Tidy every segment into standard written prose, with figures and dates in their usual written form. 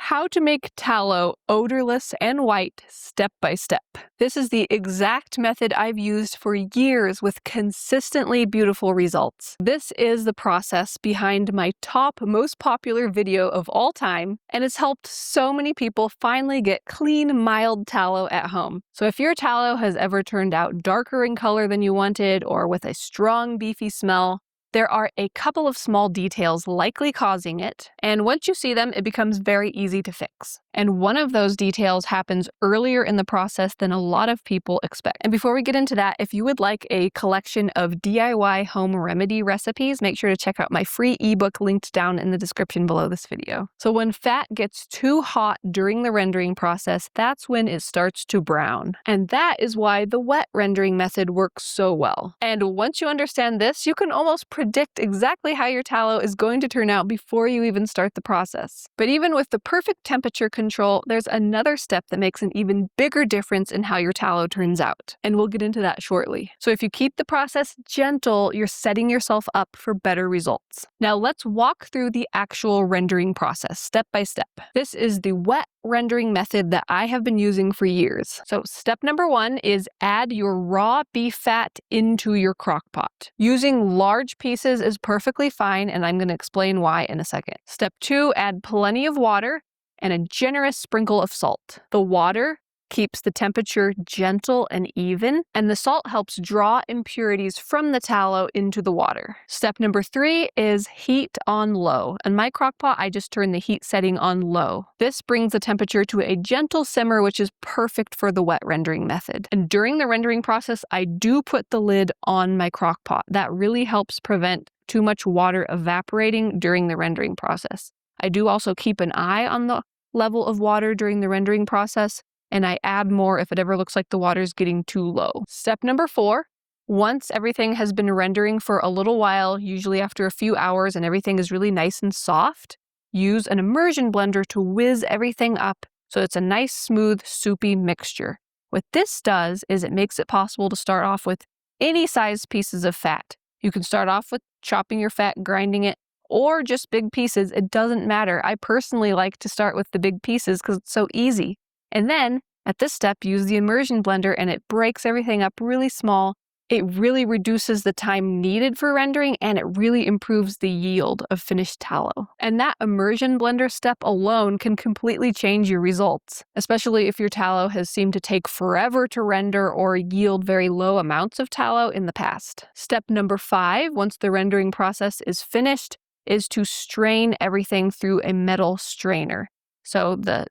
How to make tallow odorless and white step by step. This is the exact method I've used for years with consistently beautiful results. This is the process behind my top most popular video of all time, and it's helped so many people finally get clean, mild tallow at home. So if your tallow has ever turned out darker in color than you wanted or with a strong, beefy smell, there are a couple of small details likely causing it, and once you see them, it becomes very easy to fix. And one of those details happens earlier in the process than a lot of people expect. And before we get into that, if you would like a collection of DIY home remedy recipes, make sure to check out my free ebook linked down in the description below this video. So when fat gets too hot during the rendering process, that's when it starts to brown. And that is why the wet rendering method works so well. And once you understand this, you can almost predict exactly how your tallow is going to turn out before you even start the process. But even with the perfect temperature control, there's another step that makes an even bigger difference in how your tallow turns out. And we'll get into that shortly. So if you keep the process gentle, you're setting yourself up for better results. Now let's walk through the actual rendering process step by step. This is the wet rendering method that I have been using for years. So step number 1 is add your raw beef fat into your crock pot. Using large pieces is perfectly fine, and I'm going to explain why in a second. Step 2, add plenty of water and a generous sprinkle of salt. The water keeps the temperature gentle and even, and the salt helps draw impurities from the tallow into the water. Step number 3 is heat on low. In my crock pot, I just turn the heat setting on low. This brings the temperature to a gentle simmer, which is perfect for the wet rendering method. And during the rendering process, I do put the lid on my crock pot. That really helps prevent too much water evaporating during the rendering process. I do also keep an eye on the level of water during the rendering process, and I add more if it ever looks like the water is getting too low. Step number 4, once everything has been rendering for a little while, usually after a few hours and everything is really nice and soft, use an immersion blender to whiz everything up so it's a nice, smooth, soupy mixture. What this does is it makes it possible to start off with any size pieces of fat. You can start off with chopping your fat, grinding it, or just big pieces. It doesn't matter. I personally like to start with the big pieces because it's so easy. And then, at this step, use the immersion blender and it breaks everything up really small. It really reduces the time needed for rendering, and it really improves the yield of finished tallow. And that immersion blender step alone can completely change your results, especially if your tallow has seemed to take forever to render or yield very low amounts of tallow in the past. Step number 5, once the rendering process is finished, is to strain everything through a metal strainer. So the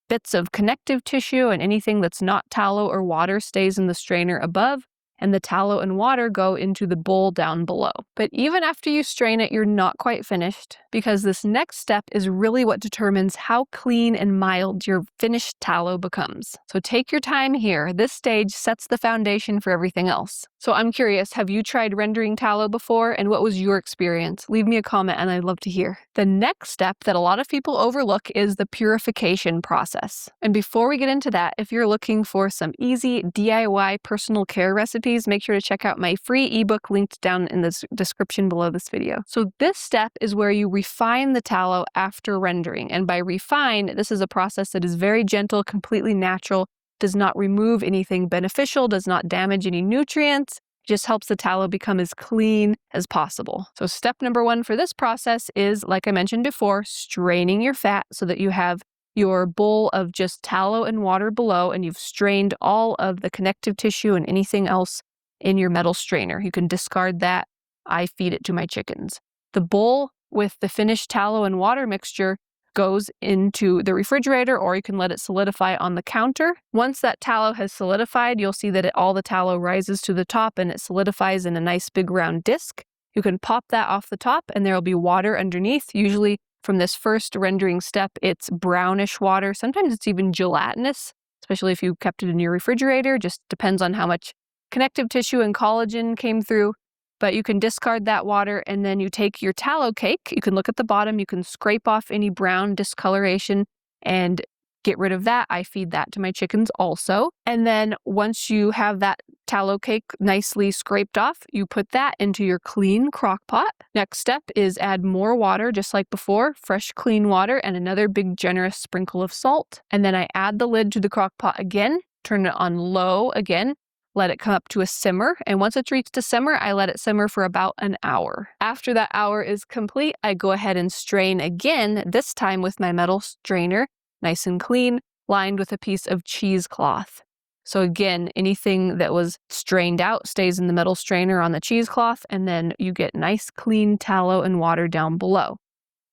bits of connective tissue and anything that's not tallow or water stays in the strainer above, and the tallow and water go into the bowl down below. But even after you strain it, you're not quite finished, because this next step is really what determines how clean and mild your finished tallow becomes. So take your time here. This stage sets the foundation for everything else. So I'm curious, have you tried rendering tallow before, and what was your experience? Leave me a comment and I'd love to hear. The next step that a lot of people overlook is the purification process. And before we get into that, if you're looking for some easy DIY personal care recipes, make sure to check out my free ebook linked down in the description below this video. So this step is where you refine the tallow after rendering. And by refine, this is a process that is very gentle, completely natural, does not remove anything beneficial, does not damage any nutrients, just helps the tallow become as clean as possible. So step number 1 for this process is, like I mentioned before, straining your fat so that you have your bowl of just tallow and water below, and you've strained all of the connective tissue and anything else in your metal strainer. You can discard that. I feed it to my chickens. The bowl with the finished tallow and water mixture goes into the refrigerator, or you can let it solidify on the counter. Once that tallow has solidified, you'll see that all the tallow rises to the top and it solidifies in a nice big round disc. You can pop that off the top and there will be water underneath. Usually from this first rendering step, it's brownish water. Sometimes it's even gelatinous, especially if you kept it in your refrigerator. Just depends on how much connective tissue and collagen came through. But you can discard that water, and then you take your tallow cake. You can look at the bottom. You can scrape off any brown discoloration and get rid of that. I feed that to my chickens also. And then once you have that tallow cake nicely scraped off, you put that into your clean crock pot. Next step is add more water, just like before, fresh clean water and another big generous sprinkle of salt. And then I add the lid to the crock pot again, turn it on low again, let it come up to a simmer. And once it's reached a simmer, I let it simmer for about an hour. After that hour is complete, I go ahead and strain again, this time with my metal strainer, nice and clean, lined with a piece of cheesecloth. So again, anything that was strained out stays in the metal strainer on the cheesecloth, and then you get nice clean tallow and water down below.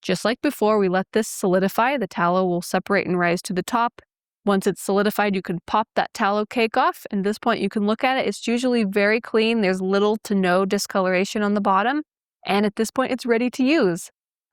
Just like before, we let this solidify. The tallow will separate and rise to the top. Once it's solidified, you can pop that tallow cake off. And at this point, you can look at it. It's usually very clean. There's little to no discoloration on the bottom. And at this point, it's ready to use.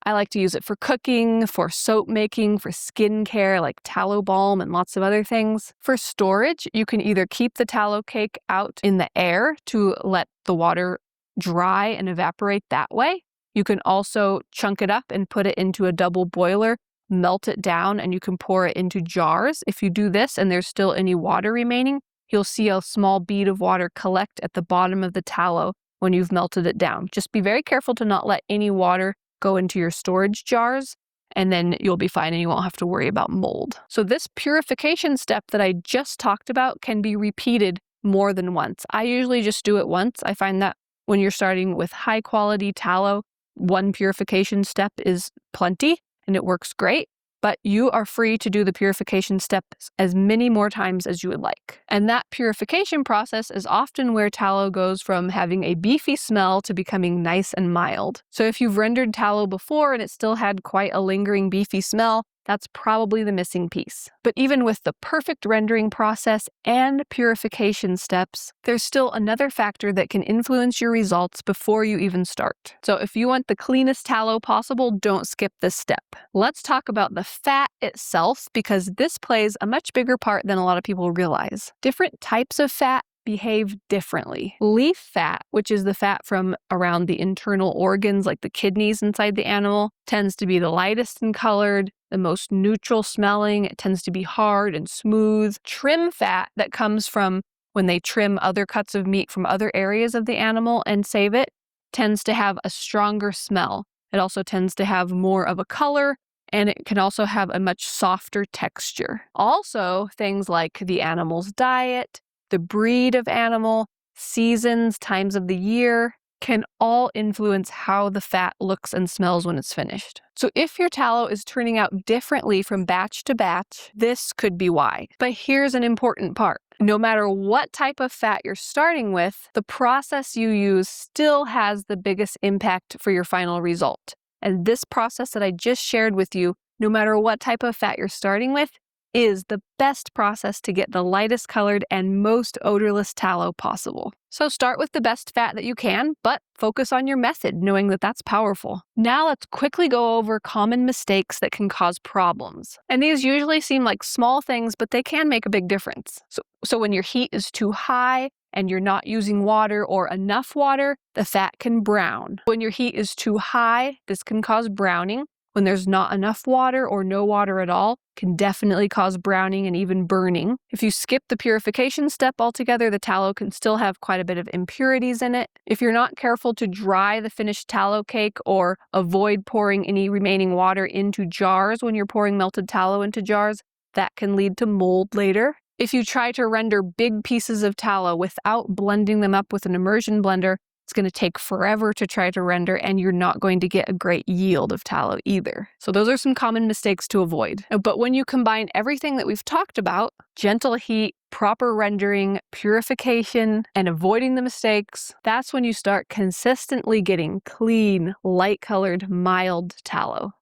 I like to use it for cooking, for soap making, for skincare like tallow balm and lots of other things. For storage, you can either keep the tallow cake out in the air to let the water dry and evaporate that way. You can also chunk it up and put it into a double boiler, melt it down, and you can pour it into jars. If you do this and there's still any water remaining, you'll see a small bead of water collect at the bottom of the tallow when you've melted it down. Just be very careful to not let any water go into your storage jars, and then you'll be fine and you won't have to worry about mold. So this purification step that I just talked about can be repeated more than once. I usually just do it once. I find that when you're starting with high quality tallow, one purification step is plenty and it works great. But you are free to do the purification steps as many more times as you would like. And that purification process is often where tallow goes from having a beefy smell to becoming nice and mild. So if you've rendered tallow before and it still had quite a lingering beefy smell, that's probably the missing piece. But even with the perfect rendering process and purification steps, there's still another factor that can influence your results before you even start. So if you want the cleanest tallow possible, don't skip this step. Let's talk about the fat itself, because this plays a much bigger part than a lot of people realize. Different types of fat behave differently. Leaf fat, which is the fat from around the internal organs like the kidneys inside the animal, tends to be the lightest in colored, the most neutral smelling. It tends to be hard and smooth. Trim fat that comes from when they trim other cuts of meat from other areas of the animal and save it tends to have a stronger smell. It also tends to have more of a color, and it can also have a much softer texture. Also, things like the animal's diet, the breed of animal, seasons, times of the year can all influence how the fat looks and smells when it's finished. So if your tallow is turning out differently from batch to batch, this could be why. But here's an important part. No matter what type of fat you're starting with, the process you use still has the biggest impact for your final result. And this process that I just shared with you, no matter what type of fat you're starting with, is the best process to get the lightest colored and most odorless tallow possible. So start with the best fat that you can, but focus on your method, knowing that that's powerful. Now let's quickly go over common mistakes that can cause problems. And these usually seem like small things, but they can make a big difference. So when your heat is too high and you're not using water or enough water, the fat can brown. When your heat is too high, this can cause browning. When there's not enough water or no water at all, can definitely cause browning and even burning. If you skip the purification step altogether, the tallow can still have quite a bit of impurities in it. If you're not careful to dry the finished tallow cake or avoid pouring any remaining water into jars when you're pouring melted tallow into jars, that can lead to mold later. If you try to render big pieces of tallow without blending them up with an immersion blender, it's going to take forever to try to render, and you're not going to get a great yield of tallow either. So those are some common mistakes to avoid. But when you combine everything that we've talked about, gentle heat, proper rendering, purification, and avoiding the mistakes, that's when you start consistently getting clean, light-colored, mild tallow.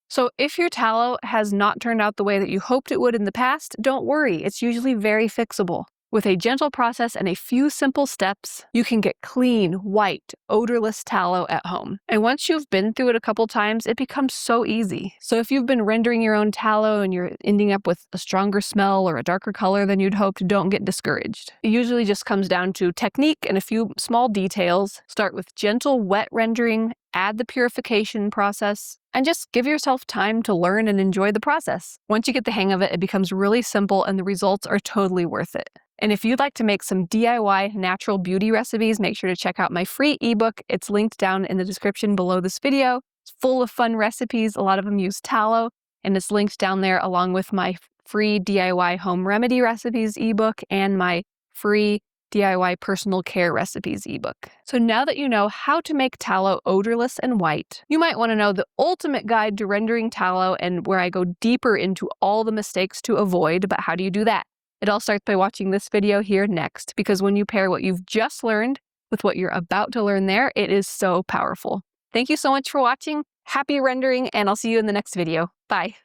So if your tallow has not turned out the way that you hoped it would in the past, don't worry. It's usually very fixable. With a gentle process and a few simple steps, you can get clean, white, odorless tallow at home. And once you've been through it a couple times, it becomes so easy. So if you've been rendering your own tallow and you're ending up with a stronger smell or a darker color than you'd hoped, don't get discouraged. It usually just comes down to technique and a few small details. Start with gentle, wet rendering, add the purification process, and just give yourself time to learn and enjoy the process. Once you get the hang of it, it becomes really simple and the results are totally worth it. And if you'd like to make some DIY natural beauty recipes, make sure to check out my free ebook. It's linked down in the description below this video. It's full of fun recipes. A lot of them use tallow, and it's linked down there along with my free DIY home remedy recipes ebook and my free DIY personal care recipes ebook. So now that you know how to make tallow odorless and white, you might want to know the ultimate guide to rendering tallow and where I go deeper into all the mistakes to avoid. But how do you do that? It all starts by watching this video here next, because when you pair what you've just learned with what you're about to learn there, it is so powerful. Thank you so much for watching. Happy rendering, and I'll see you in the next video. Bye.